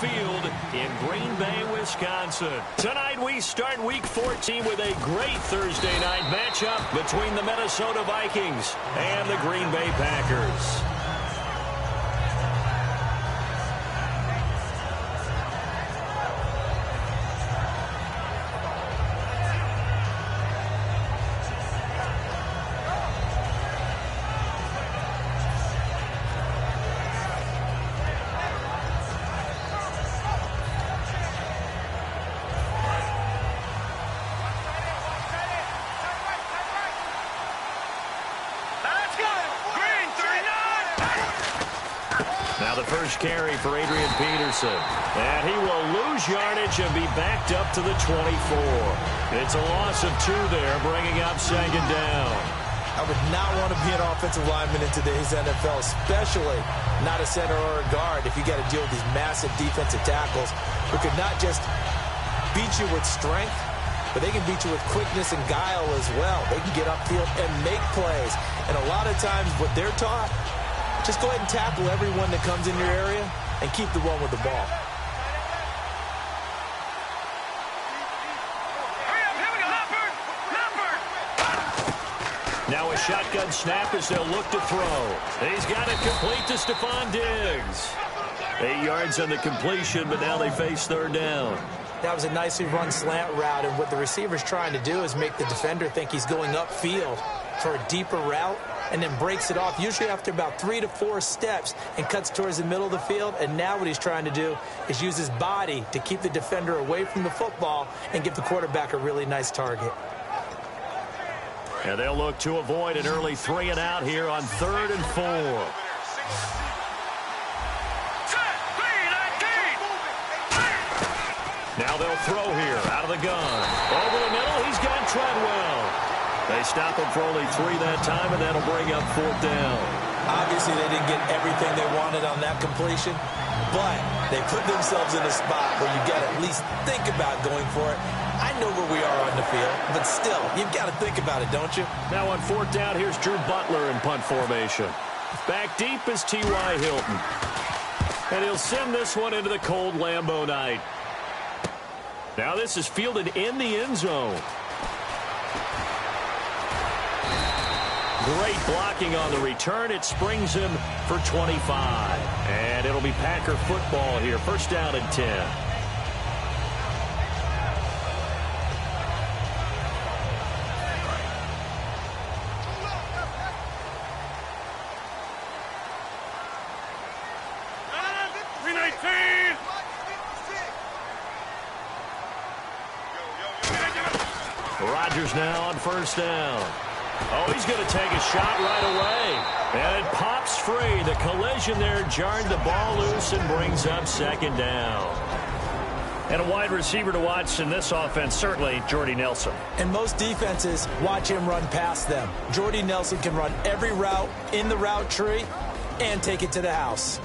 Field in Green Bay, Wisconsin. Tonight we start Week 14 with a great Thursday night matchup between the Minnesota Vikings and the Green Bay Packers. Now the first carry for Adrian Peterson. And he will lose yardage and be backed up to the 24. It's a loss of 2 there, bringing up second down. I would not want to be an offensive lineman in today's NFL, especially not a center or a guard if you got to deal with these massive defensive tackles who could not just beat you with strength, but they can beat you with quickness and guile as well. They can get upfield and make plays. And a lot of times what they're taught, just go ahead and tackle everyone that comes in your area and keep the one with the ball. Now a shotgun snap as they'll look to throw. He's got it complete to Stephon Diggs. 8 yards on the completion, but now they face third down. That was a nicely run slant route, and what the receiver's trying to do is make the defender think he's going upfield for a deeper route, and then breaks it off, usually after about 3 to 4 steps, and cuts towards the middle of the field. And now what he's trying to do is use his body to keep the defender away from the football and give the quarterback a really nice target. And they'll look to avoid an early 3 and out here on 3rd and 4. Now they'll throw here out of the gun. Over the middle, he's got Treadwell. They stop him for only 3 that time, and that'll bring up 4th down. Obviously, they didn't get everything they wanted on that completion, but they put themselves in a spot where you got to at least think about going for it. I know where we are on the field, but still, you've got to think about it, don't you? Now on 4th down, here's Drew Butler in punt formation. Back deep is T.Y. Hilton. And he'll send this one into the cold Lambeau night. Now this is fielded in the end zone. Great blocking on the return. It springs him for 25. And it'll be Packer football here. First down and 10. Rodgers now on first down. Oh, he's going to take a shot right away. And it pops free. The collision there jarred the ball loose and brings up second down. And a wide receiver to watch in this offense, certainly Jordy Nelson. And most defenses watch him run past them. Jordy Nelson can run every route in the route tree and take it to the house.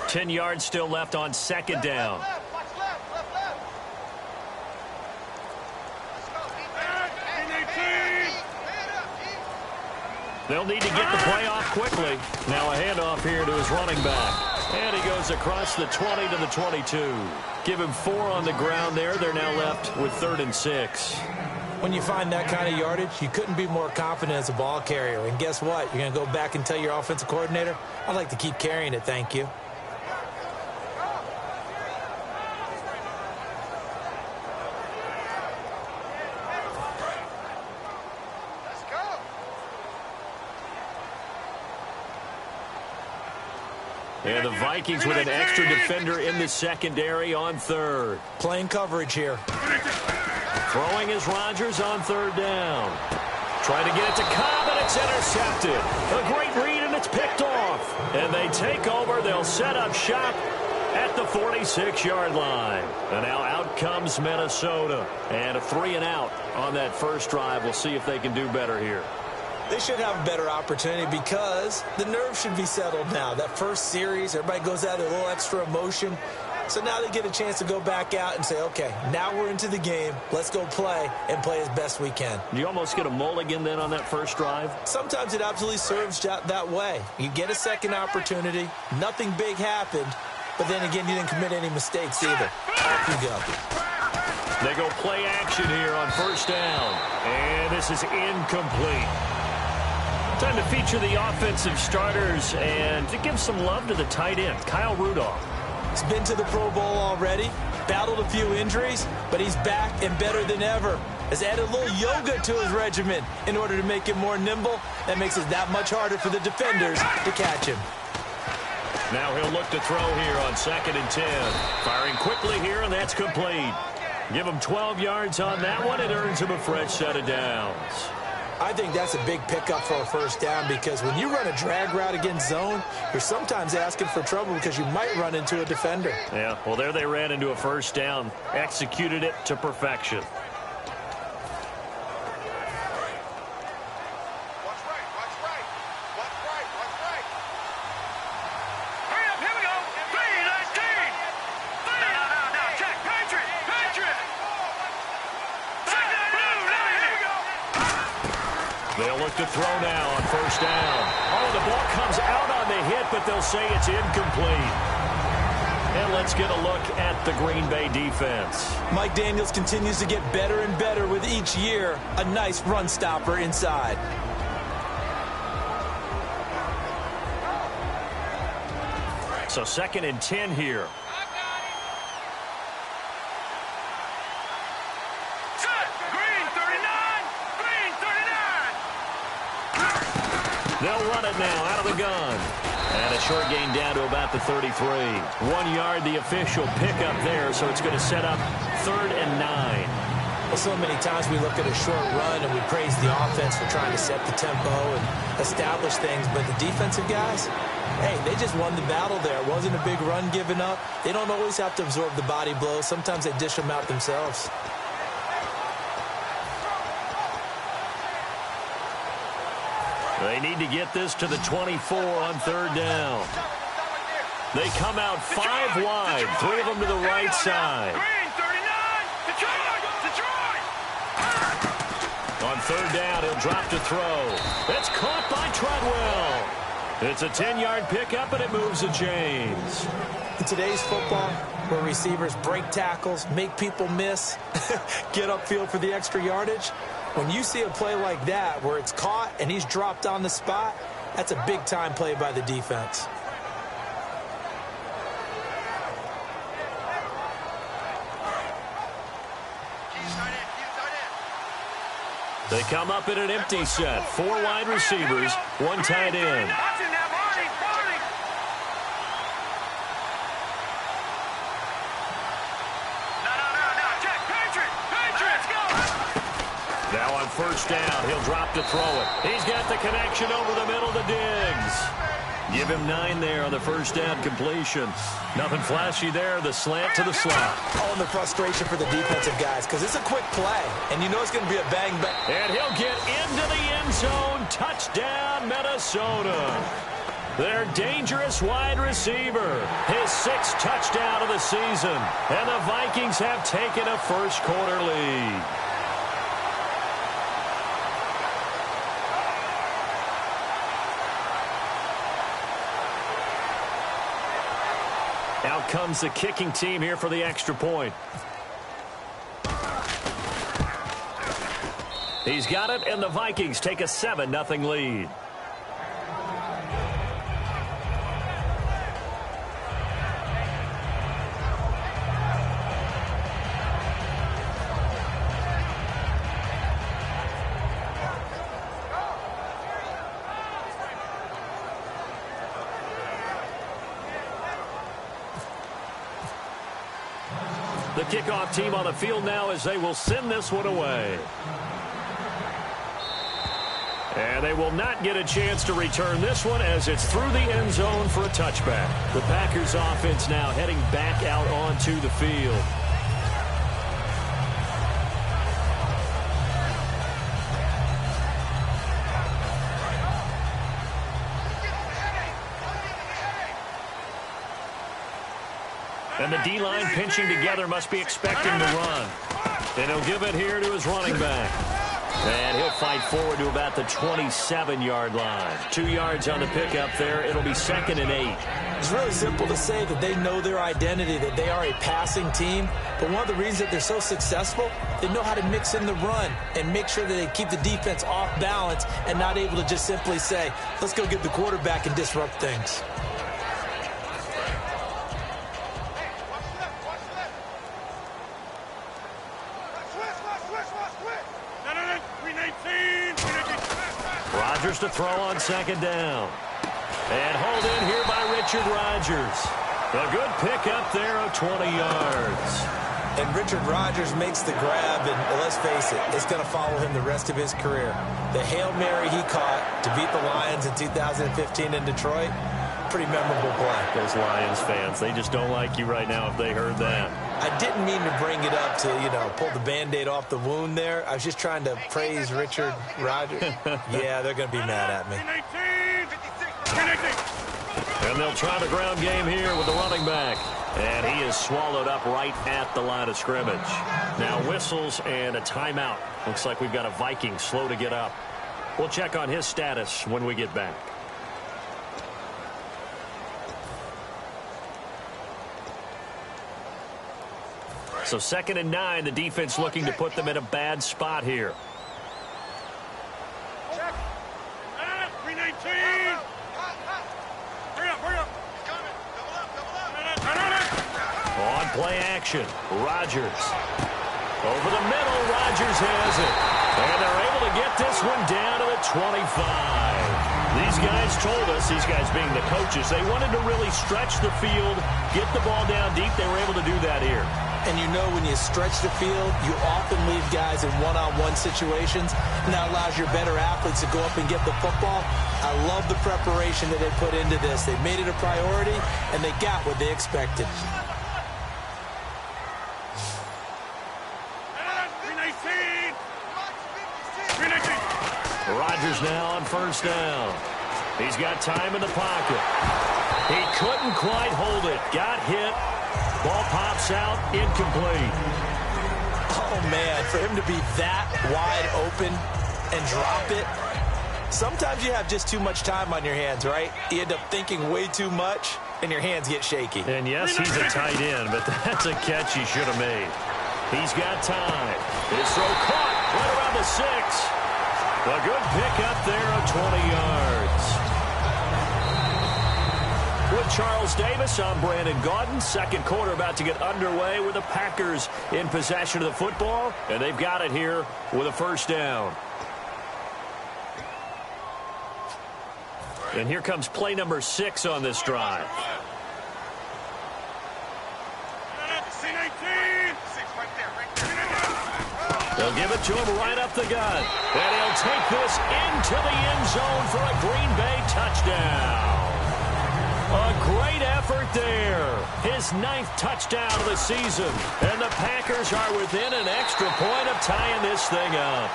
Ten yards still left on second down. They'll need to get the play off quickly. Now a handoff here to his running back. And he goes across the 20 to the 22. Give him 4 on the ground there. They're now left with 3rd and 6. When you find that kind of yardage, you couldn't be more confident as a ball carrier. And guess what? You're going to go back and tell your offensive coordinator, I'd like to keep carrying it, thank you. And the Vikings with an extra defender in the secondary on 3rd. Playing coverage here. Throwing is Rodgers on 3rd down. Trying to get it to Cobb, and it's intercepted. A great read, and it's picked off. And they take over. They'll set up shop at the 46-yard line. And now out comes Minnesota. And a 3 and out on that first drive. We'll see if they can do better here. They should have a better opportunity because the nerves should be settled now. That first series, everybody goes out with a little extra emotion. So now they get a chance to go back out and say, okay, now we're into the game. Let's go play and play as best we can. Do you almost get a mulligan then on that first drive? Sometimes it absolutely serves that way. You get a second opportunity. Nothing big happened. But then again, you didn't commit any mistakes either. Off you go. They go play action here on first down. And this is incomplete. Time to feature the offensive starters and to give some love to the tight end, Kyle Rudolph. He's been to the Pro Bowl already, battled a few injuries, but he's back and better than ever. Has added a little yoga to his regimen in order to make him more nimble. That makes it that much harder for the defenders to catch him. Now he'll look to throw here on 2nd and 10. Firing quickly here, and that's complete. Give him 12 yards on that one. It earns him a fresh set of downs. I think that's a big pickup for a first down because when you run a drag route against zone, you're sometimes asking for trouble because you might run into a defender. Yeah, well, there they ran into a first down, executed it to perfection. They'll look to throw now on first down. Oh, the ball comes out on the hit, but they'll say it's incomplete. And let's get a look at the Green Bay defense. Mike Daniels continues to get better and better with each year. A nice run stopper inside. So 2nd and 10 here. They'll run it now out of the gun. And a short gain down to about the 33. 1 yard, the official pickup there, so it's going to set up 3rd and 9. Well, so many times we look at a short run and we praise the offense for trying to set the tempo and establish things, but the defensive guys, hey, they just won the battle there. It wasn't a big run given up. They don't always have to absorb the body blows. Sometimes they dish them out themselves. They need to get this to the 24 on 3rd down. They come out 5 wide, 3 of them to the right side. On 3rd down, he'll drop to throw. That's caught by Treadwell. It's a 10-yard pickup, and it moves the chains. In today's football, where receivers break tackles, make people miss, get upfield for the extra yardage, when you see a play like that where it's caught and he's dropped on the spot, that's a big-time play by the defense. They come up in an empty set. 4 wide receivers, 1 tight end. Now on first down, he'll drop to throw it. He's got the connection over the middle to Diggs. Give him 9 there on the first down completion. Nothing flashy there, the slant to the slot. Oh, and the frustration for the defensive guys, because it's a quick play, and you know it's going to be a bang-bang. And he'll get into the end zone. Touchdown, Minnesota. Their dangerous wide receiver. His 6th touchdown of the season. And the Vikings have taken a first-quarter lead. Out comes the kicking team here for the extra point. He's got it, and the Vikings take a 7-0 lead. The kickoff team on the field now as they will send this one away. And they will not get a chance to return this one as it's through the end zone for a touchback. The Packers offense now heading back out onto the field. And the D-line pinching together must be expecting the run. And he'll give it here to his running back. And he'll fight forward to about the 27-yard line. 2 yards on the pickup there. It'll be 2nd and 8. It's really simple to say that they know their identity, that they are a passing team. But one of the reasons that they're so successful, they know how to mix in the run and make sure that they keep the defense off balance and not able to just simply say, let's go get the quarterback and disrupt things. Rodgers to throw on 2nd down. And hauled in here by Richard Rodgers. A good pickup there of 20 yards. And Richard Rodgers makes the grab, and let's face it, it's going to follow him the rest of his career. The Hail Mary he caught to beat the Lions in 2015 in Detroit, pretty memorable play. Those Lions fans, they just don't like you right now if they heard that. I didn't mean to bring it up to, pull the Band-Aid off the wound there. I was just trying to praise Richard Rodgers. Yeah, they're going to be mad at me. And they'll try the ground game here with the running back. And he is swallowed up right at the line of scrimmage. Now whistles and a timeout. Looks like we've got a Viking slow to get up. We'll check on his status when we get back. So 2nd and 9, the defense looking to put them in a bad spot here. Check. 319. Hurry up. Double up. On play action, Rodgers. Over the middle, Rodgers has it. And they're able to get this one down to the 25. These guys told us, these guys being the coaches, they wanted to really stretch the field, get the ball down deep. They were able to do that here. And when you stretch the field, you often leave guys in one-on-one situations, and that allows your better athletes to go up and get the football. I love the preparation that they put into this. They made it a priority, and they got what they expected. Rodgers now on 1st down. He's got time in the pocket. He couldn't quite hold it. Got hit. Ball pops out, incomplete. Oh, man, for him to be that wide open and drop it. Sometimes you have just too much time on your hands, right? You end up thinking way too much, and your hands get shaky. And yes, he's a tight end, but that's a catch he should have made. He's got time. His throw caught right around the 6. A good pickup there of 20 yards. With Charles Davis, I'm Brandon Gaudin. 2nd quarter about to get underway with the Packers in possession of the football, and they've got it here with a 1st down. And here comes play number 6 on this drive. They'll give it to him right up the gut. And he'll take this into the end zone for a Green Bay touchdown. A great effort there. His 9th touchdown of the season. And the Packers are within an extra point of tying this thing up.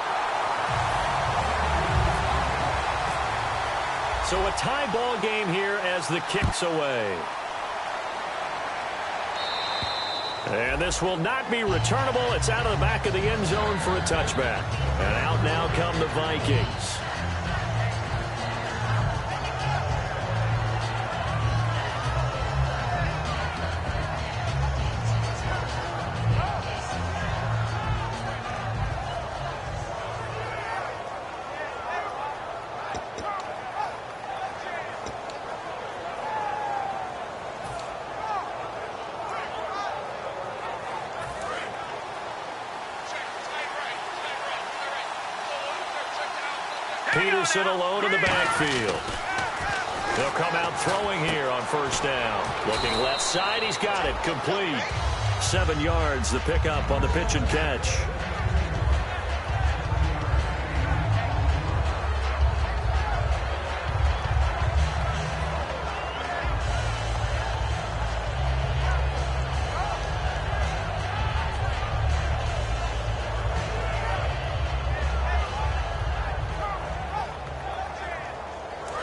So a tie ball game here as the kick's away. And this will not be returnable. It's out of the back of the end zone for a touchback. And out now come the Vikings. Peterson alone in the backfield. They'll come out throwing here on 1st down. Looking left side, he's got it, complete. 7 yards, the pickup on the pitch and catch.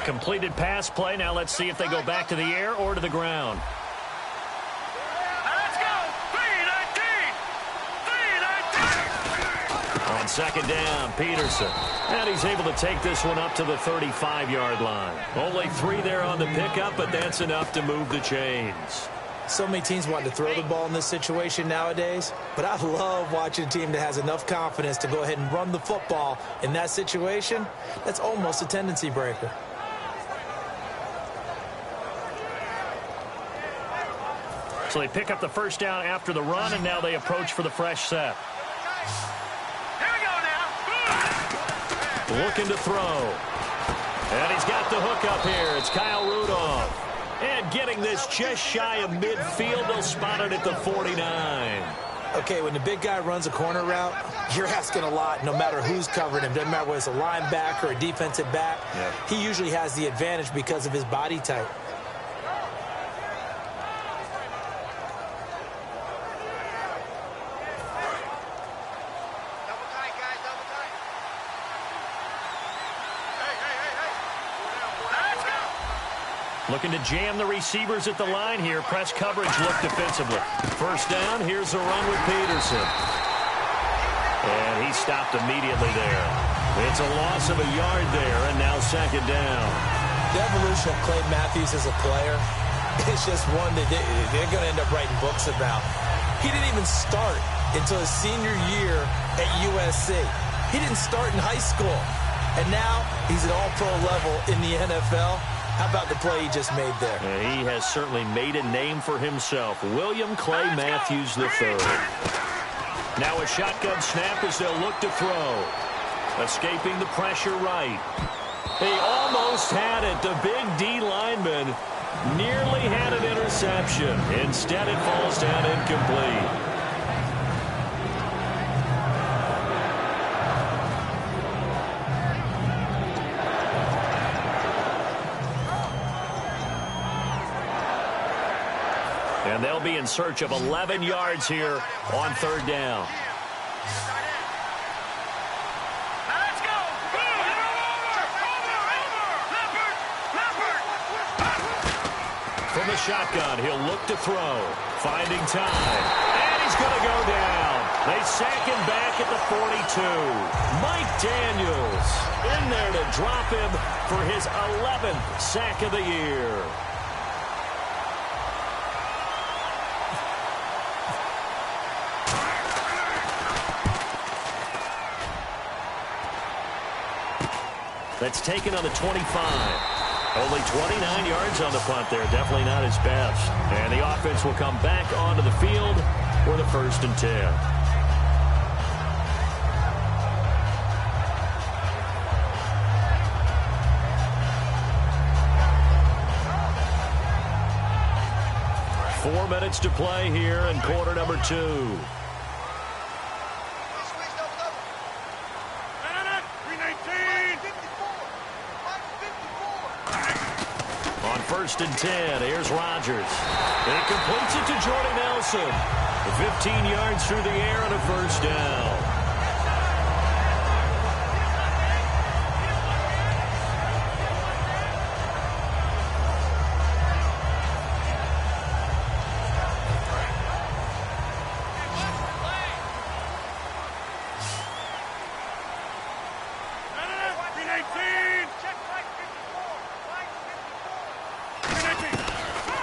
Completed pass play. Now let's see if they go back to the air or to the ground. second down, Peterson. And he's able to take this one up to the 35-yard line. Only 3 there on the pickup, but that's enough to move the chains. So many teams want to throw the ball in this situation nowadays, but I love watching a team that has enough confidence to go ahead and run the football in that situation. That's almost a tendency breaker. So they pick up the first down after the run, and now they approach for the fresh set. Here we go now. Looking to throw. And he's got the hook up here. It's Kyle Rudolph. And getting this just shy of midfield, they'll spot it at the 49. Okay, when the big guy runs a corner route, you're asking a lot no matter who's covering him. Doesn't matter whether it's a linebacker or a defensive back. Yeah. He usually has the advantage because of his body type. Looking to jam the receivers at the line here. Press coverage look defensively. First down, here's the run with Peterson. And he stopped immediately there. It's a loss of a yard there, and now second down. The evolution of Clay Matthews as a player is just one that they're going to end up writing books about. He didn't even start until his senior year at USC. He didn't start in high school. And now he's at all-pro level in the NFL. How about the play he just made there? Yeah, he has certainly made a name for himself. William Clay Matthews III. Now a shotgun snap as they'll look to throw. Escaping the pressure right. He almost had it. The big D lineman nearly had an interception. Instead, it falls down incomplete. And they'll be in search of 11 yards here on third down. Let's go. From the shotgun, he'll look to throw. Finding time. And he's going to go down. They sack him back at the 42. Mike Daniels in there to drop him for his 11th sack of the year. That's taken on the 25. Only 29 yards on the punt there. Definitely not his best. And the offense will come back onto the field for the 1st and 10. Four minutes to play here in quarter number 2. First and 10. Here's Rodgers. And he completes it to Jordy Nelson. 15 yards through the air and a first down.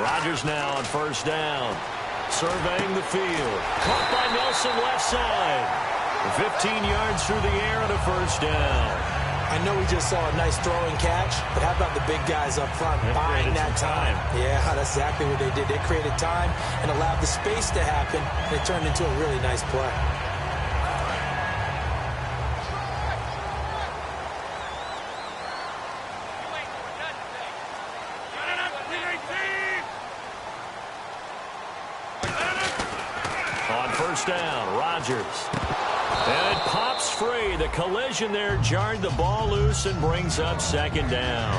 Rodgers now on first down. Surveying the field. Caught by Nelson left side. 15 yards through the air and a first down. I know we just saw a nice throwing catch, but how about the big guys up front buying that time? Yeah, that's exactly what they did. They created time and allowed the space to happen, and it turned into a really nice play. Down, Rodgers. And it pops free. The collision there jarred the ball loose and brings up second down.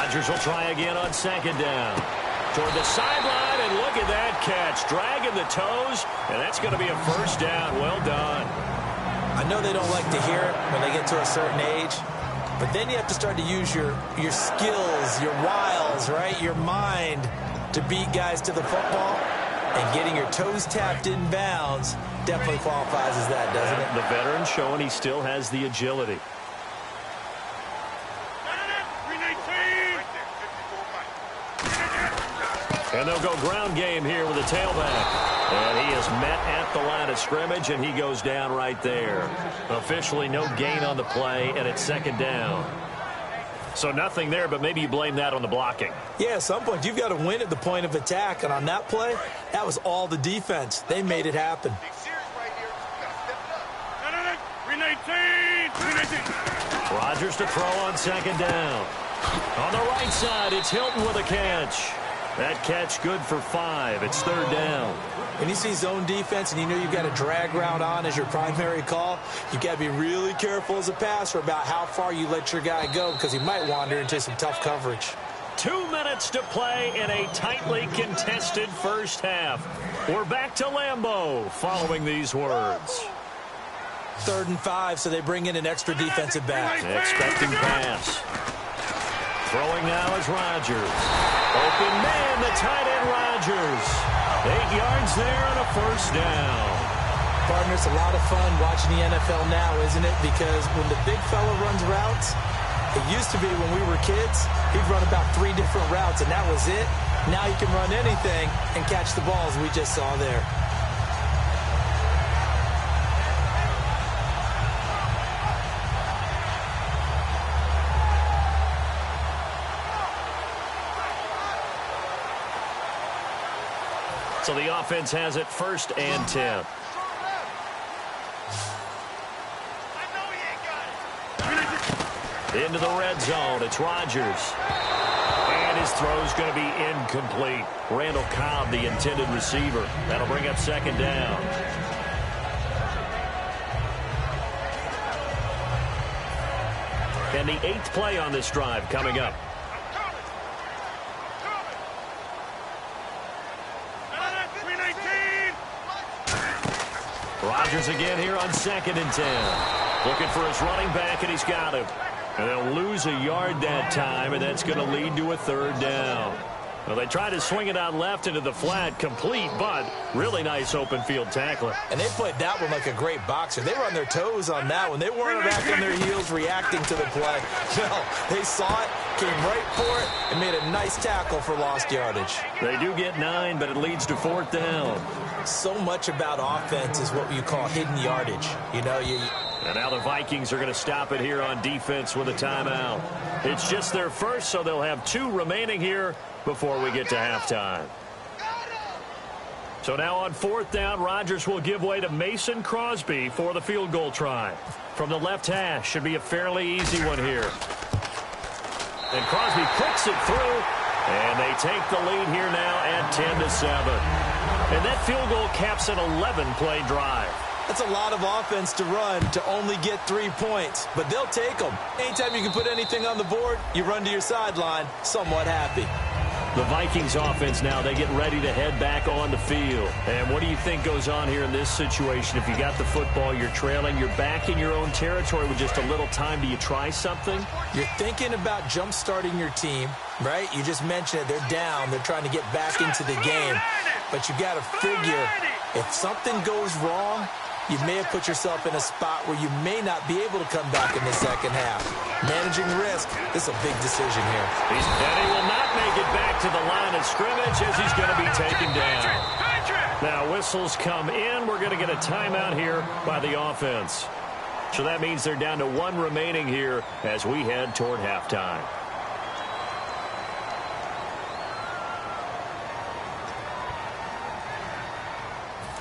Rodgers will try again on second down. Toward the sideline, and look at that catch. Dragging the toes, and that's going to be a first down. Well done. I know they don't like to hear it when they get to a certain age, but then you have to start to use your skills, your wiles, right, your mind to beat guys to the football. And getting your toes tapped in bounds definitely qualifies as that, doesn't it? The veteran showing he still has the agility. And they'll go ground game here with a tailback. And he is met at the line of scrimmage, and he goes down right there. Officially no gain on the play, and it's second down. So nothing there, but maybe you blame that on the blocking. Yeah, at some point, you've got to win at the point of attack. And on that play, that was all the defense. They made it happen. Rodgers to throw on second down. On the right side, it's Hilton with a catch. That catch good for 5. It's third down. When you see zone defense and you know you've got a drag route on as your primary call, you've got to be really careful as a passer about how far you let your guy go because he might wander into some tough coverage. 2 minutes to play in a tightly contested first half. We're back to Lambeau following these words. 3rd and 5, so they bring in an extra defensive back. Expecting pass. Throwing now is Rodgers. Open man, the tight end Rodgers. 8 yards there and a first down. Partner, it's a lot of fun watching the NFL now, isn't it? Because when the big fella runs routes, it used to be when we were kids, he'd run about 3 different routes, and that was it. Now he can run anything and catch the balls we just saw there. So the offense has it 1st and 10. Into the red zone. It's Rodgers. And his throw's going to be incomplete. Randall Cobb, the intended receiver. That'll bring up second down. And the 8th play on this drive coming up. Rodgers again here on 2nd and 10. Looking for his running back, and he's got him. And they'll lose a yard that time, and that's going to lead to a 3rd down. Well, they try to swing it out left into the flat, complete, but really nice open field tackling. And they played that one like a great boxer. They were on their toes on that one. They weren't back on their heels reacting to the play. No, they saw it, came right for it, and made a nice tackle for lost yardage. They do get 9, but it leads to 4th down. So much about offense is what you call hidden yardage. You know, And now the Vikings are going to stop it here on defense with a timeout. It's just their first, so they'll have 2 remaining here before we get to halftime. So now on 4th down, Rodgers will give way to Mason Crosby for the field goal try. From the left hash, should be a fairly easy one here. And Crosby puts it through, and they take the lead here now at 10-7. And that field goal caps an 11-play drive. That's a lot of offense to run to only get 3 points, but they'll take them. Anytime you can put anything on the board, you run to your sideline, somewhat happy. The Vikings offense now, they get ready to head back on the field. And what do you think goes on here in this situation? If you got the football, you're trailing, you're back in your own territory with just a little time. Do you try something? You're thinking about jump-starting your team, right? You just mentioned it. They're down. They're trying to get back into the game. But you got to figure if something goes wrong, you may have put yourself in a spot where you may not be able to come back in the second half. Managing risk, this is a big decision here. And he will not make it back to the line of scrimmage as he's going to be taken down. Now whistles come in. We're going to get a timeout here by the offense. So that means they're down to 1 remaining here as we head toward halftime.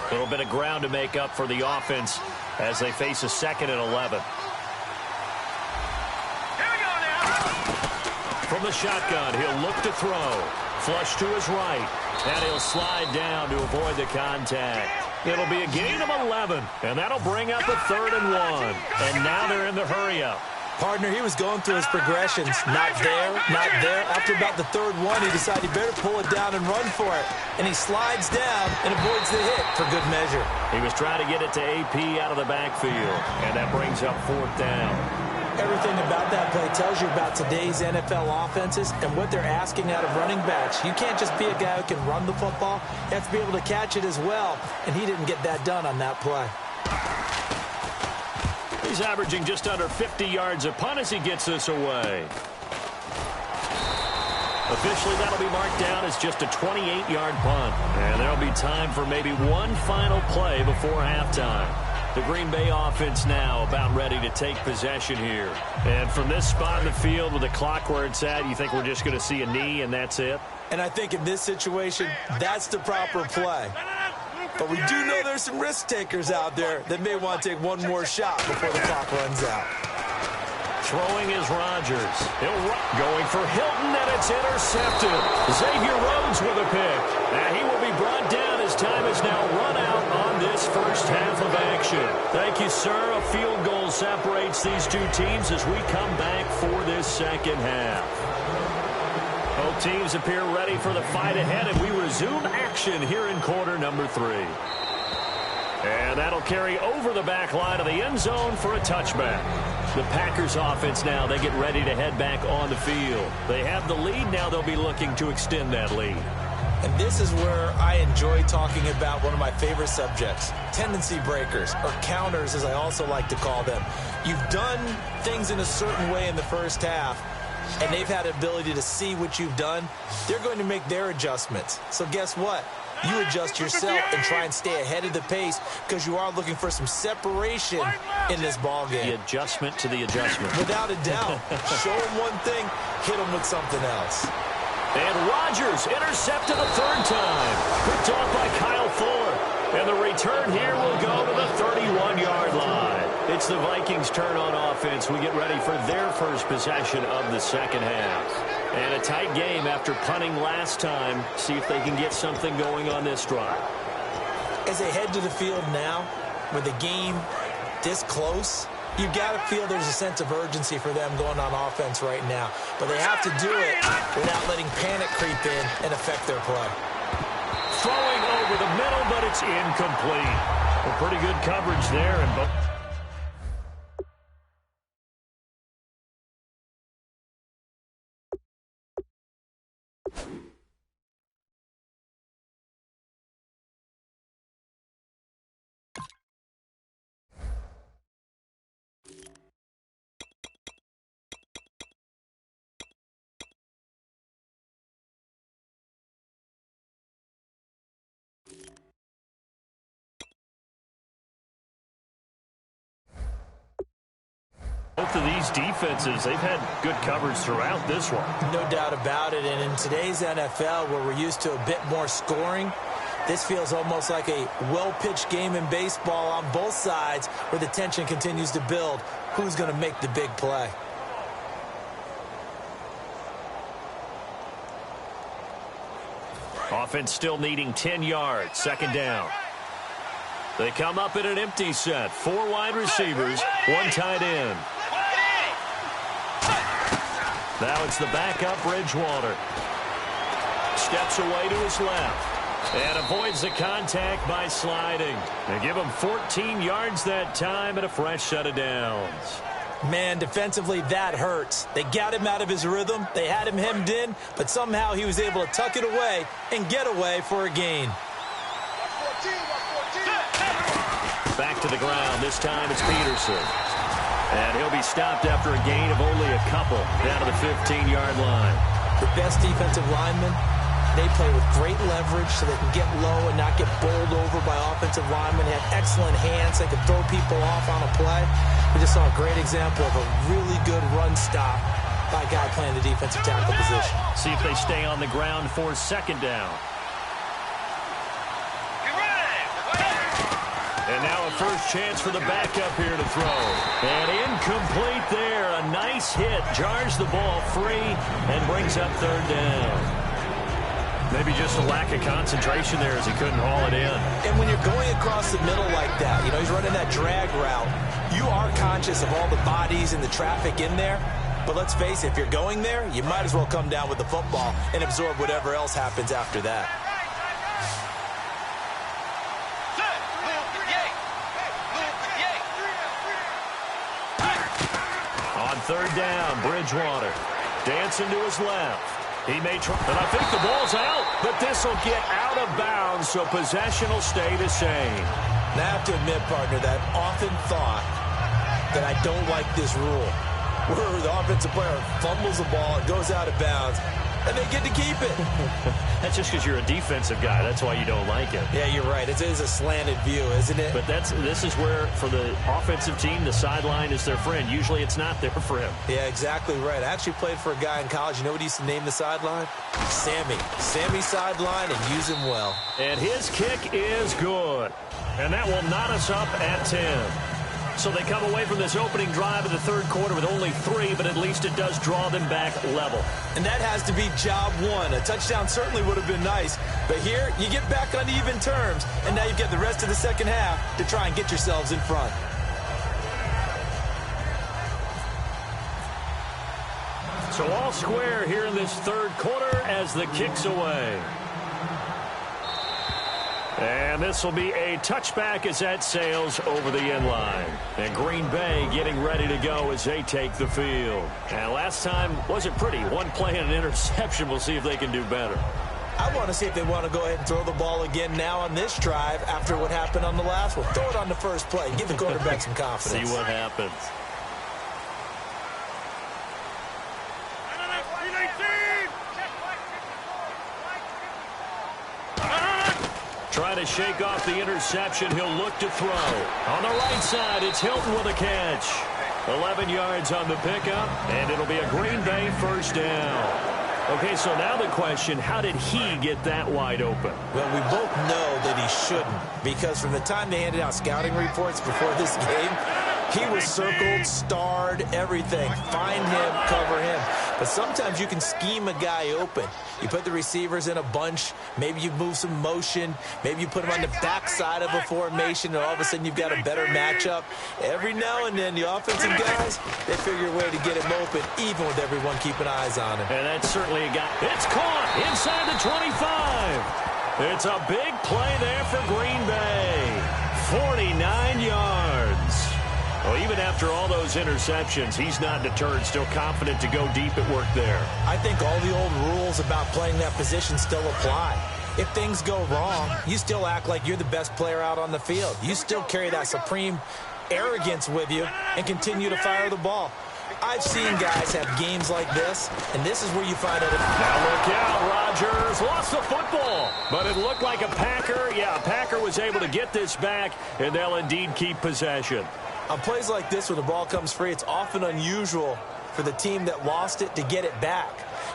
A little bit of ground to make up for the offense as they face a 2nd and 11. Here we go now. From the shotgun, he'll look to throw. Flush to his right. And he'll slide down to avoid the contact. It'll be a gain of 11. And that'll bring up a 3rd and 1. And now they're in the hurry-up. Partner, he was going through his progressions. Not there, not there. After about the third one, he decided he better pull it down and run for it. And he slides down and avoids the hit for good measure. He was trying to get it to AP out of the backfield, and that brings up fourth down. Everything about that play tells you about today's NFL offenses and what they're asking out of running backs. You can't just be a guy who can run the football. You have to be able to catch it as well, and he didn't get that done on that play. He's averaging just under 50 yards a punt as he gets this away. Officially, that'll be marked down as just a 28-yard punt. And there'll be time for maybe one final play before halftime. The Green Bay offense now about ready to take possession here. And from this spot in the field with the clock where it's at, you think we're just going to see a knee and that's it? And I think in this situation, that's the proper play. But we do know there's some risk takers out there that may want to take one more shot before the clock runs out. Throwing is Rodgers. Going for Hilton, and it's intercepted. Xavier Rhodes with a pick. And he will be brought down as time is now run out on this first half of action. Thank you, sir. A field goal separates these two teams as we come back for this second half. Both teams appear ready for the fight ahead, and we resume action here in quarter number 3. And that'll carry over the back line of the end zone for a touchback. The Packers offense now, they get ready to head back on the field. They have the lead. Now they'll be looking to extend that lead. And this is where I enjoy talking about one of my favorite subjects, tendency breakers, or counters as I also like to call them. You've done things in a certain way in the first half, and they've had the ability to see what you've done. They're going to make their adjustments. So guess what? You adjust yourself and try and stay ahead of the pace because you are looking for some separation in this ball game. The adjustment to the adjustment. Without a doubt. Show them one thing, hit them with something else. And Rodgers intercepted the third time. Picked off by Kyle Fuller. And the return here will go to the 31-yard line. It's the Vikings' turn on offense. We get ready for their first possession of the second half. And a tight game after punting last time. See if they can get something going on this drive. As they head to the field now, with the game this close, you've got to feel there's a sense of urgency for them going on offense right now. But they have to do it without letting panic creep in and affect their play. Throwing over the middle, but it's incomplete. Well, pretty good coverage there. And both. Both of these defenses, they've had good coverage throughout this one. No doubt about it. And in today's NFL, where we're used to a bit more scoring, this feels almost like a well-pitched game in baseball on both sides where the tension continues to build. Who's going to make the big play? Offense still needing 10 yards. Second down. They come up in an empty set. 4 wide receivers, 1 tight end. Now it's the backup, Bridgewater. Steps away to his left. And avoids the contact by sliding. They give him 14 yards that time and a fresh set of downs. Man, defensively, that hurts. They got him out of his rhythm. They had him hemmed in, but somehow he was able to tuck it away and get away for a gain. Back to the ground. This time it's Peterson. And he'll be stopped after a gain of only a couple down to the 15-yard line. The best defensive linemen, they play with great leverage so they can get low and not get bowled over by offensive linemen. They have excellent hands. They can throw people off on a play. We just saw a great example of a really good run stop by a guy playing the defensive tackle position. See if they stay on the ground for second down. And now a first chance for the backup here to throw. And incomplete there. A nice hit. Jars the ball free and brings up third down. Maybe just a lack of concentration there as he couldn't haul it in. And when you're going across the middle like that, you know, he's running that drag route. You are conscious of all the bodies and the traffic in there, but let's face it, if you're going there, you might as well come down with the football and absorb whatever else happens after that. On third down, Bridgewater dancing to his left. He may try, and I think the ball's out, but this will get out of bounds, so possession will stay the same. And I have to admit, partner, that I've often thought that I don't like this rule, where the offensive player fumbles the ball, it goes out of bounds, and they get to keep it. That's just because you're a defensive guy. That's why you don't like it. Yeah, you're right. It is a slanted view, isn't it? But this is where, for the offensive team, the sideline is their friend. Usually it's not there for him. Yeah, exactly right. I actually played for a guy in college. You know what he used to name the sideline? Sammy. Sammy sideline, and use him well. And his kick is good. And that will knot us up at 10. So they come away from this opening drive of the third quarter with only 3, but at least it does draw them back level. And that has to be job one. A touchdown certainly would have been nice, but here you get back on even terms, and now you've got the rest of the second half to try and get yourselves in front. So all square here in this third quarter as the kick's away. And this will be a touchback as that sails over the end line. And Green Bay getting ready to go as they take the field. And last time wasn't pretty. One play and an interception. We'll see if they can do better. I want to see if they want to go ahead and throw the ball again now on this drive after what happened on the last one. Throw it on the first play. Give the quarterback some confidence. See what happens. Trying to shake off the interception. He'll look to throw. On the right side, it's Hilton with a catch. 11 yards on the pickup, and it'll be a Green Bay first down. Okay, so now the question, how did he get that wide open? Well, we both know that he shouldn't, because from the time they handed out scouting reports before this game, he was circled, starred, everything. Find him, cover him. But sometimes you can scheme a guy open. You put the receivers in a bunch. Maybe you move some motion. Maybe you put them on the backside of a formation, and all of a sudden you've got a better matchup. Every now and then, the offensive guys, they figure a way to get him open, even with everyone keeping eyes on him. And that's certainly a guy. It's caught inside the 25. It's a big play there for Green Bay. 49 yards. Well, even after all those interceptions, he's not deterred, still confident to go deep at work there. I think all the old rules about playing that position still apply. If things go wrong, you still act like you're the best player out on the field. You still carry that supreme arrogance with you and continue to fire the ball. I've seen guys have games like this, and this is where you find out. Now look out, Rodgers lost the football, but it looked like a Packer. Yeah, a Packer was able to get this back, and they'll indeed keep possession. On plays like this, when the ball comes free, it's often unusual for the team that lost it to get it back,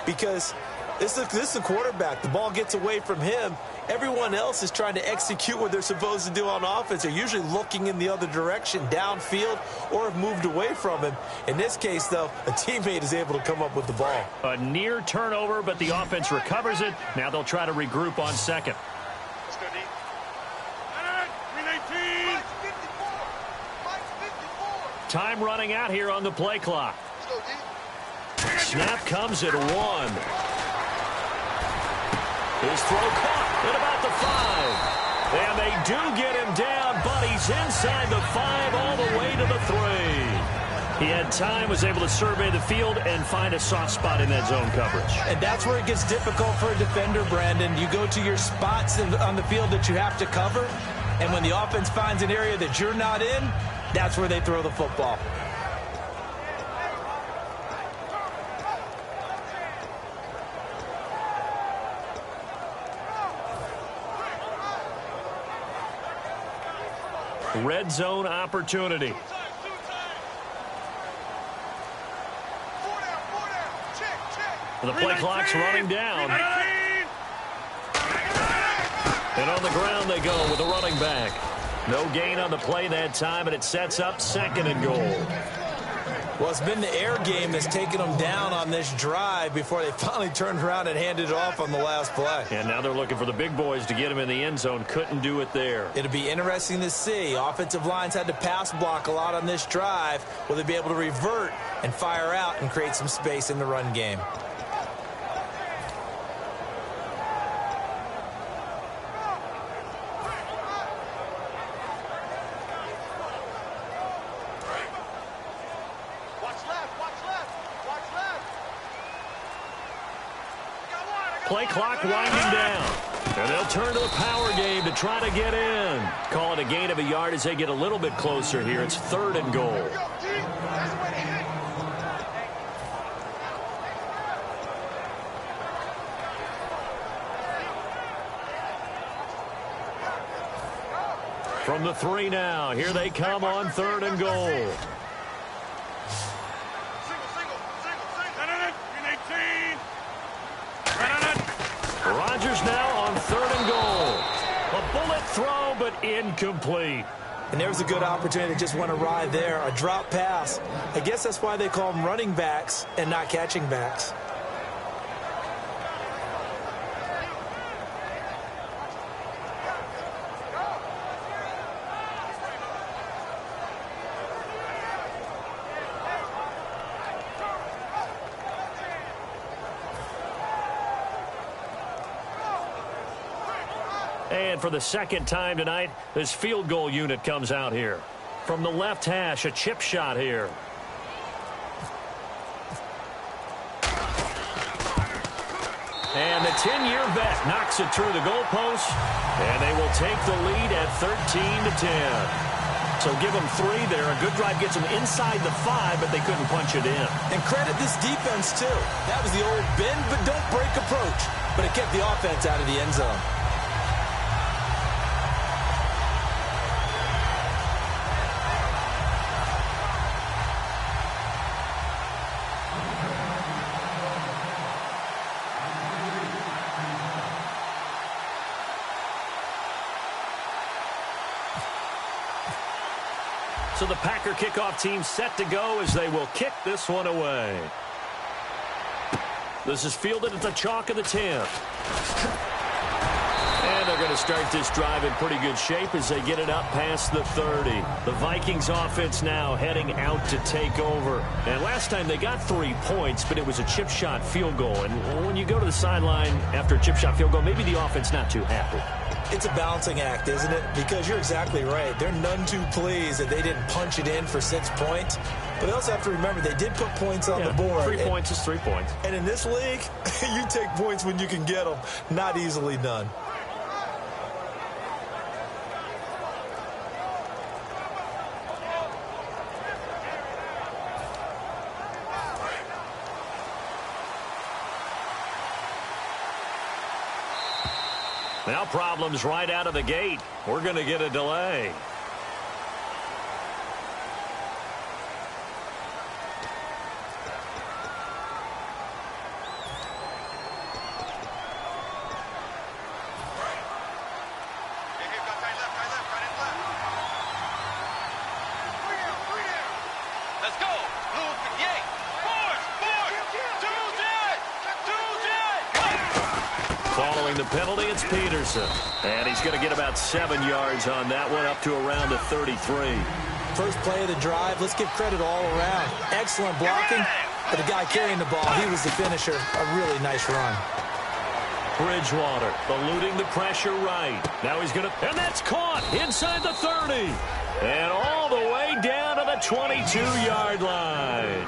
because this is the quarterback. The ball gets away from him. Everyone else is trying to execute what they're supposed to do on offense. They're usually looking in the other direction, downfield, or have moved away from him. In this case, though, a teammate is able to come up with the ball. A near turnover, but the offense recovers it. Now they'll try to regroup on second. Let's go deep. Time running out here on the play clock. Snap comes at 1. His throw caught at about the 5. And they do get him down, but he's inside the 5 all the way to the 3. He had time, was able to survey the field and find a soft spot in that zone coverage. And that's where it gets difficult for a defender, Brandon. You go to your spots on the field that you have to cover, and when the offense finds an area that you're not in, that's where they throw the football. Red zone opportunity. The play clock's running down. And on the ground they go with the running back. No gain on the play that time, and it sets up 2nd and goal. Well, it's been the air game that's taken them down on this drive before they finally turned around and handed it off on the last play. And now they're looking for the big boys to get them in the end zone. Couldn't do it there. It'll be interesting to see. Offensive lines had to pass block a lot on this drive. Will they be able to revert and fire out and create some space in the run game? Play clock winding down. And they'll turn to the power game to try to get in. Call it a gain of a yard as they get a little bit closer here. It's 3rd and goal. From the 3 now. Here they come on 3rd and goal. Rodgers now on 3rd and goal. A bullet throw, but incomplete. And there was a good opportunity that just went awry there. A drop pass. I guess that's why they call them running backs and not catching backs. And for the 2nd time tonight, this field goal unit comes out here. From the left hash, a chip shot here. And the 10-year vet knocks it through the goalpost, and they will take the lead at 13-10. So give them 3 there. A good drive gets them inside the 5, but they couldn't punch it in. And credit this defense, too. That was the old bend but don't break approach, but it kept the offense out of the end zone. So the Packer kickoff team set to go as they will kick this one away. This is fielded at the chalk of the 10. And they're going to start this drive in pretty good shape as they get it up past the 30. The Vikings offense now heading out to take over. And last time they got 3 points, but it was a chip shot field goal. And when you go to the sideline after a chip shot field goal, maybe the offense not too happy. It's a balancing act, isn't it? Because you're exactly right. They're none too pleased that they didn't punch it in for 6 points. But they also have to remember they did put points on the board. 3 points is 3 points. And in this league, you take points when you can get them. Not easily done. Now problems right out of the gate. We're going to get a delay. Let's go. Following the penalty, it's Peterson. And he's going to get about 7 yards on that one, up to around the 33. First play of the drive, let's give credit all around. Excellent blocking, but the guy carrying the ball, he was the finisher. A really nice run. Bridgewater eluding the pressure right. Now he's going to, and that's caught inside the 30. And all the way down to the 22-yard line.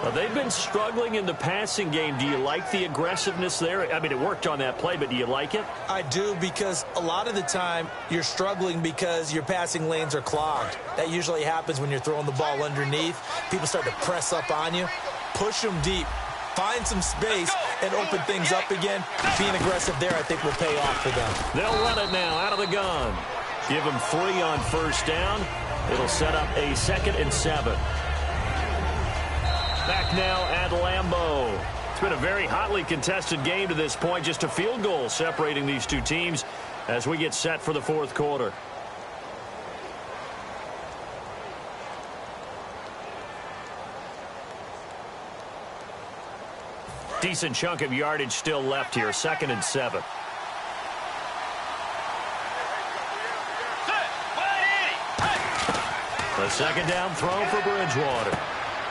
Well, they've been struggling in the passing game. Do you like the aggressiveness there? I mean, it worked on that play, but do you like it? I do, because a lot of the time you're struggling because your passing lanes are clogged. That usually happens when you're throwing the ball underneath. People start to press up on you. Push them deep. Find some space and open things up again. Being aggressive there, I think, will pay off for them. They'll run it now out of the gun. Give them 3 on first down. It'll set up a 2nd and 7. Back now at Lambeau. It's been a very hotly contested game to this point. Just a field goal separating these two teams as we get set for the 4th quarter. Decent chunk of yardage still left here. 2nd and 7. A 2nd down throw for Bridgewater.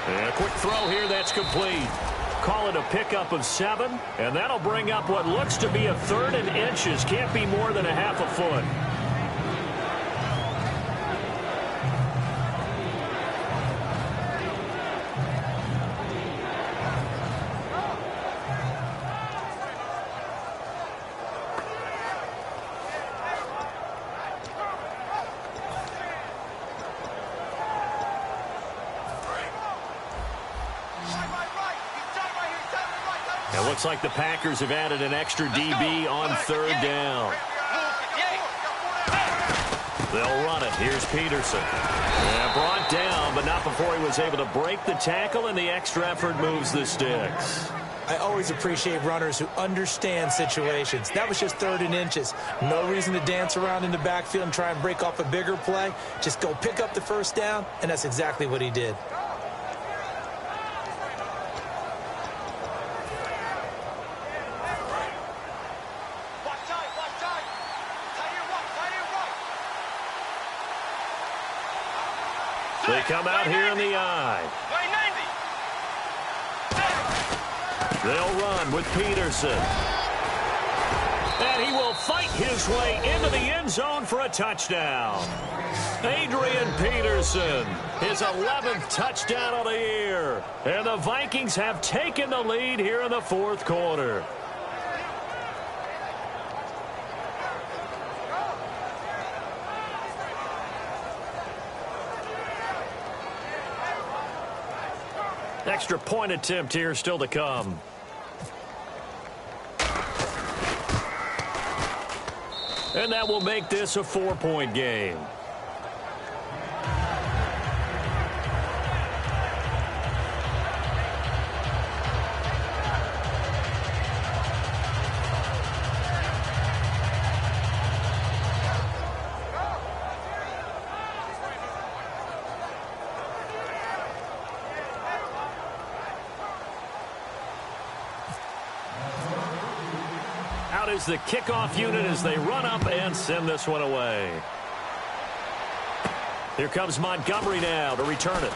And a quick throw here that's complete. Call it a pickup of 7, and that'll bring up what looks to be a 3rd and inches. Can't be more than a half a foot. It looks like the Packers have added an extra DB on 3rd down. They'll run it. Here's Peterson. Brought down, but not before he was able to break the tackle, and the extra effort moves the sticks. I always appreciate runners who understand situations. That was just 3rd and inches. No reason to dance around in the backfield and try and break off a bigger play. Just go pick up the 1st down, and that's exactly what he did. They come out here in the eye. They'll run with Peterson. And he will fight his way into the end zone for a touchdown. Adrian Peterson, his 11th touchdown of the year. And the Vikings have taken the lead here in the 4th quarter. Extra point attempt here still to come. And that will make this a 4-point game. Out is the kickoff unit as they run up and send this one away. Here comes Montgomery now to return it.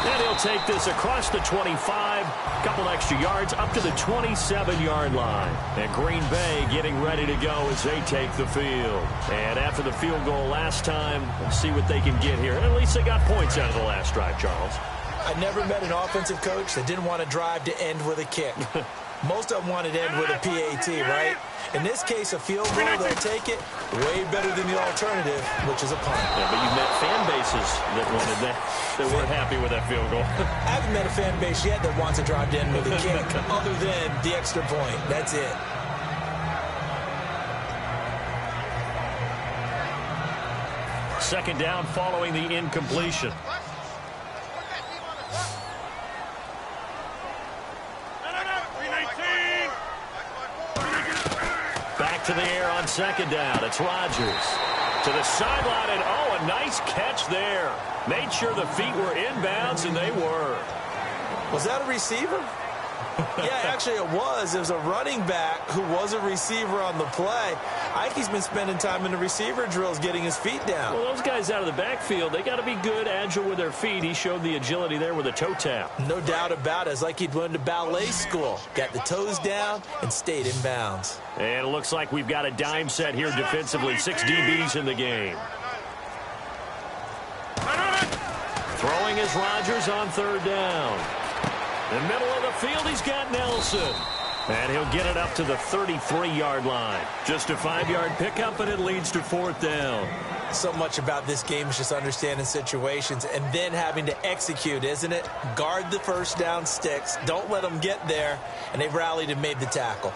And he'll take this across the 25, couple extra yards up to the 27-yard line. And Green Bay getting ready to go as they take the field. And after the field goal last time, we'll see what they can get here. At least they got points out of the last drive, Charles. I never met an offensive coach that didn't want to drive to end with a kick. Most of them wanted to end with a PAT, right? In this case, a field goal, they'll take it way better than the alternative, which is a punt. Yeah, but you've met fan bases that wanted that weren't happy with that field goal. I haven't met a fan base yet that wants to drive to end with a kick other than the extra point. That's it. Second down following the incompletion. Back to the air on second down. It's Rodgers. To the sideline, and oh, a nice catch there. Made sure the feet were inbounds, and they were. Was that a receiver? Yeah, actually it was. It was a running back who was a receiver on the play. Ike's been spending time in the receiver drills getting his feet down. Well, those guys out of the backfield, they got to be good, agile with their feet. He showed the agility there with a toe tap. No doubt about it. It's like he'd went to ballet school. Got the toes down and stayed in bounds. And it looks like we've got a dime set here defensively. 6 DBs in the game. Throwing is Rodgers on third down. In the middle of the field, he's got Nelson. And he'll get it up to the 33-yard line. Just a 5-yard pickup, and it leads to fourth down. So much about this game is just understanding situations and then having to execute, isn't it? Guard the first down sticks. Don't let them get there. And they've rallied and made the tackle.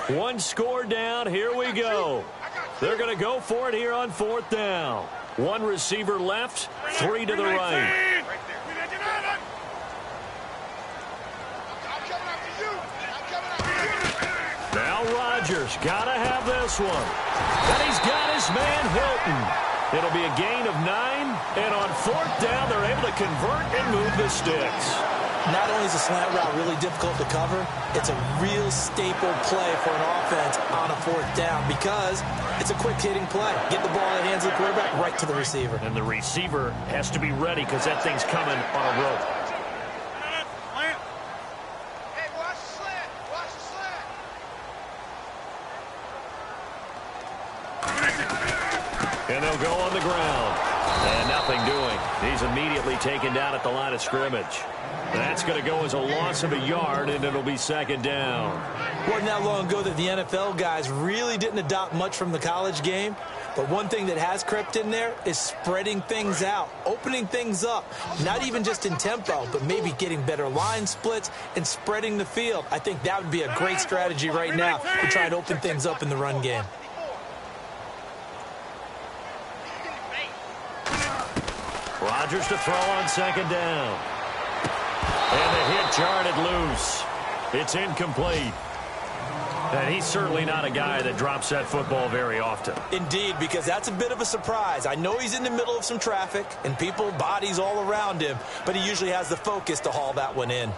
One score down. Here we go. They're going to go for it here on 4th down. One receiver left, 3 to the right. Now Rodgers got to have this one. And he's got his man Hilton. It'll be a gain of 9. And on 4th down, they're able to convert and move the sticks. Not only is the slant route really difficult to cover, it's a real staple play for an offense on a 4th down because it's a quick-hitting play. Get the ball in the hands of the quarterback right to the receiver. And the receiver has to be ready because that thing's coming on a rope. Hey, watch the slant. Watch the slant. And they'll go on the ground. And nothing doing. He's immediately taken down at the line of scrimmage. That's going to go as a loss of a yard, and it'll be 2nd down. Wasn't that long ago that the NFL guys really didn't adopt much from the college game. But one thing that has crept in there is spreading things out, opening things up, not even just in tempo, but maybe getting better line splits and spreading the field. I think that would be a great strategy right now to try and open things up in the run game. Rodgers to throw on 2nd down. And the hit jarred loose. It's incomplete. And he's certainly not a guy that drops that football very often. Indeed, because that's a bit of a surprise. I know he's in the middle of some traffic and people, bodies all around him, but he usually has the focus to haul that one in.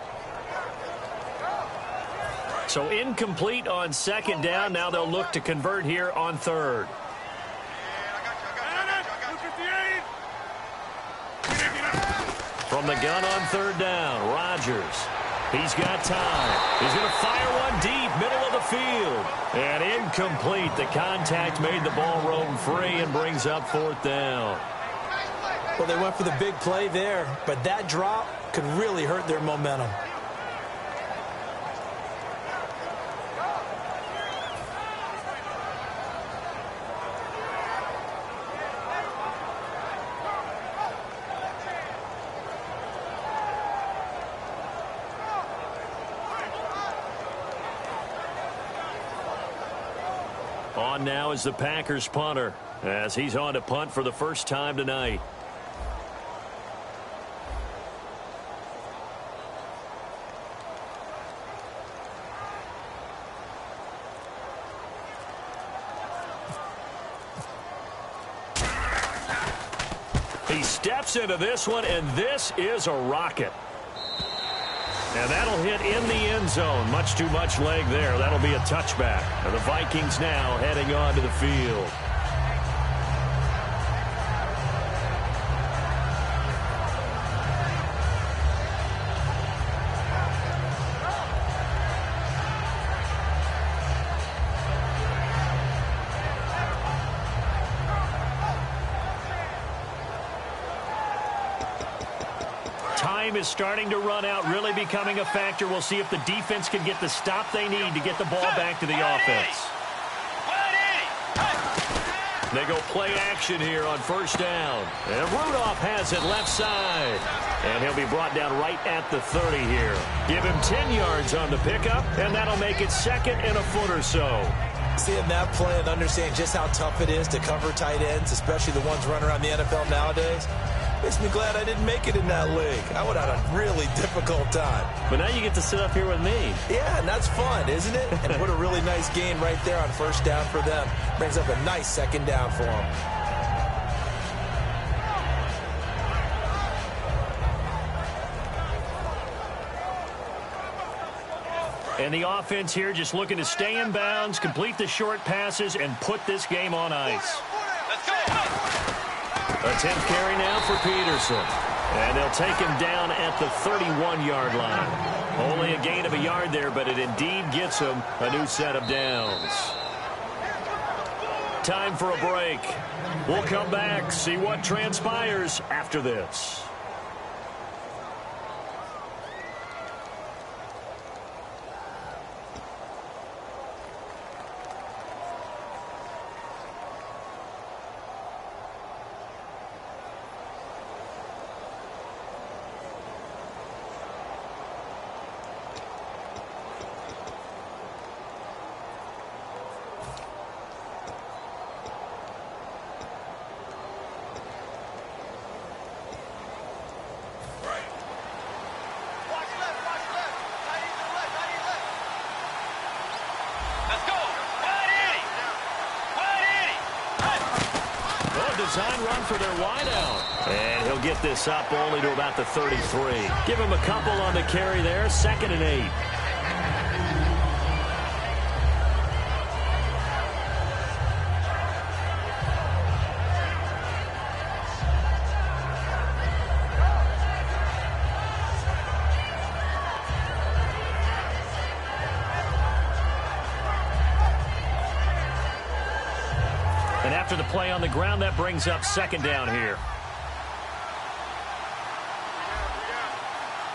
So incomplete on 2nd down. Now they'll look to convert here on 3rd. From the gun on 3rd down, Rodgers. He's got time. He's going to fire one deep, middle of the field. And incomplete. The contact made the ball roam free and brings up 4th down. Well, they went for the big play there, but that drop could really hurt their momentum. On now is the Packers punter as he's on to punt for the first time tonight. He steps into this one, and this is a rocket. And that'll hit in the end zone. Much too much leg there. That'll be a touchback. And the Vikings now heading on to the field. Time is starting to run out, really becoming a factor. We'll see if the defense can get the stop they need to get the ball back to the offense. They go play action here on 1st down. And Rudolph has it left side. And he'll be brought down right at the 30 here. Give him 10 yards on the pickup, and that'll make it 2nd and a foot or so. Seeing that play and understanding just how tough it is to cover tight ends, especially the ones running around the NFL nowadays, makes me glad I didn't make it in that league. I would have had a really difficult time. But now you get to sit up here with me. Yeah, and that's fun, isn't it? And what a really nice gain right there on 1st down for them. Brings up a nice 2nd down for them. And the offense here just looking to stay in bounds, complete the short passes, and put this game on ice. Let's go. A 10th carry now for Peterson. And they'll take him down at the 31-yard line. Only a gain of a yard there, but it indeed gets him a new set of downs. Time for a break. We'll come back, see what transpires after this. design run for their wideout. And he'll get this up only to about the 33. Give him a couple on the carry there, 2nd and 8. And after the play on the ground, that brings up 2nd down here.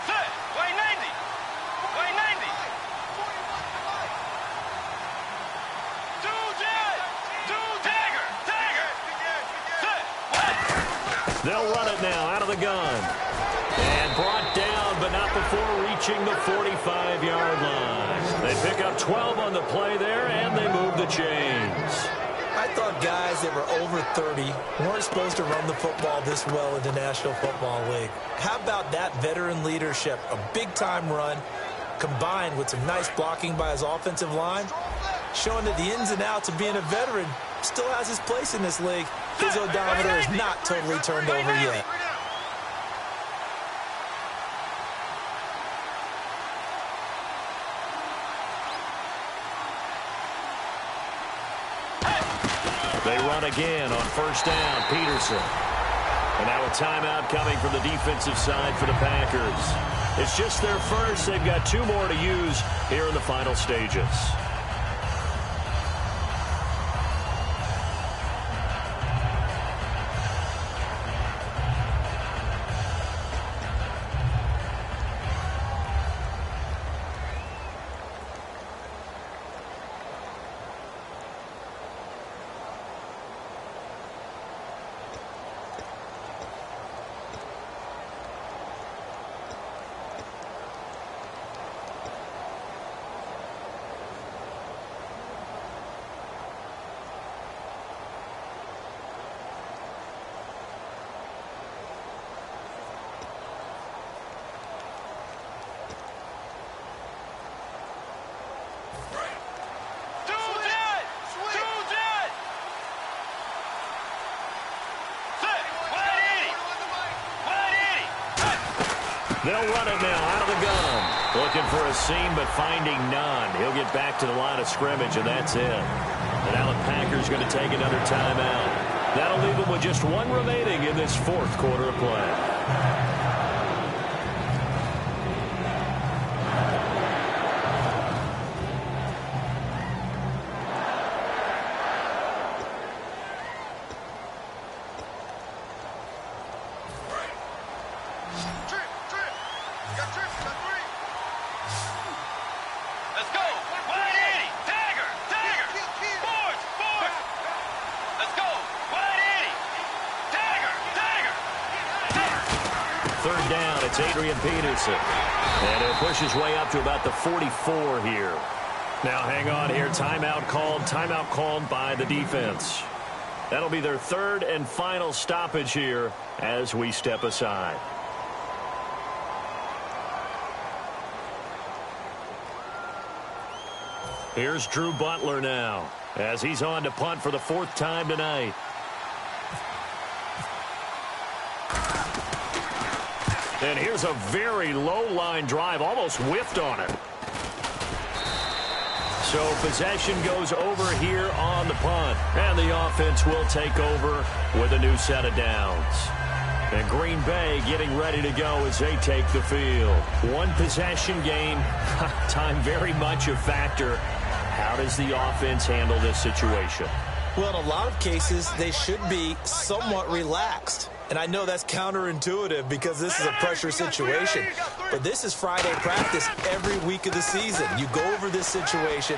Set. Way 90. Way 90. Two jet. Two dagger. Dagger. Set. What? They'll run it now out of the gun. And brought down, but not before reaching the 45-yard line. They pick up 12 on the play there, and they move the chains. I thought guys that were over 30 weren't supposed to run the football this well in the National Football League. How about that veteran leadership? A big-time run combined with some nice blocking by his offensive line, showing that the ins and outs of being a veteran still has his place in this league. His odometer is not totally turned over yet. They run again on 1st down, Peterson. And now a timeout coming from the defensive side for the Packers. It's just their first. They've got 2 more to use here in the final stages. They'll run it now out of the gun. Looking for a seam, but finding none. He'll get back to the line of scrimmage, and that's it. And now the Packers going to take another timeout. That'll leave them with just 1 remaining in this 4th quarter of play. Peterson. And he'll push his way up to about the 44 here. Now hang on here. Timeout called by the defense. That'll be their 3rd and final stoppage here as we step aside. Here's Drew Butler now as he's on to punt for the 4th time tonight. And here's a very low-line drive, almost whiffed on it. So possession goes over here on the punt. And the offense will take over with a new set of downs. And Green Bay getting ready to go as they take the field. 1 possession game, time very much a factor. How does the offense handle this situation? Well, in a lot of cases, they should be somewhat relaxed. And I know that's counterintuitive because this is a pressure situation. But this is Friday practice every week of the season. You go over this situation,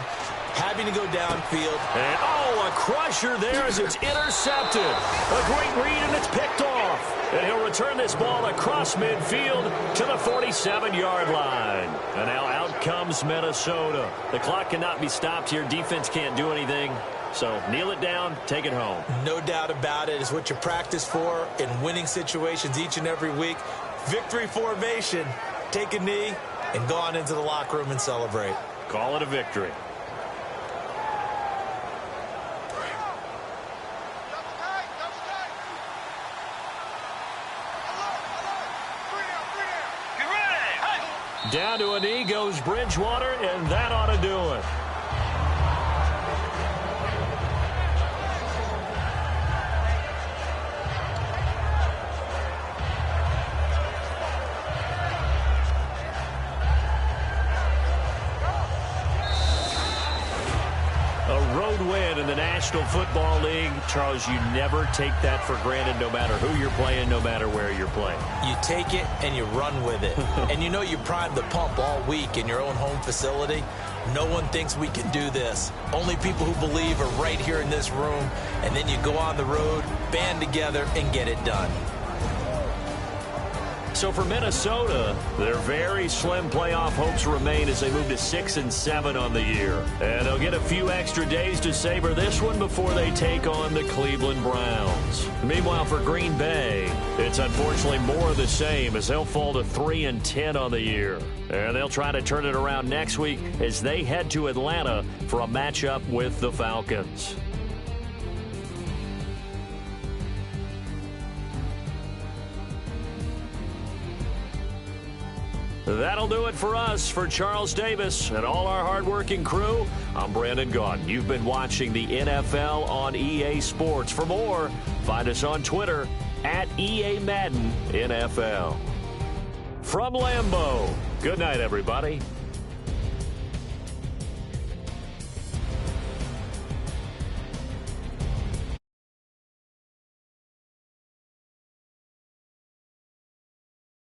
having to go downfield. And, a crusher there as it's intercepted. A great read, and it's picked off. And he'll return this ball across midfield to the 47-yard line. And now out comes Minnesota. The clock cannot be stopped here. Defense can't do anything. So kneel it down, take it home. No doubt about it. It's what you practice for in winning situations each and every week. Victory formation. Take a knee and go on into the locker room and celebrate. Call it a victory. Down to a knee goes Bridgewater, and that ought to do it. A road win in the National Football League. Charles, you never take that for granted no matter who you're playing, no matter where you're playing. You take it and you run with it. And you know you primed the pump all week in your own home facility. No one thinks we can do this. Only people who believe are right here in this room. And then you go on the road, band together, and get it done. So for Minnesota, their very slim playoff hopes remain as they move to 6-7 on the year. And they'll get a few extra days to savor this one before they take on the Cleveland Browns. Meanwhile, for Green Bay, it's unfortunately more of the same as they'll fall to 3-10 on the year. And they'll try to turn it around next week as they head to Atlanta for a matchup with the Falcons. That'll do it for us. For Charles Davis and all our hardworking crew, I'm Brandon Gaudin. You've been watching the NFL on EA Sports. For more, find us on Twitter at EA Madden NFL. From Lambeau, good night, everybody.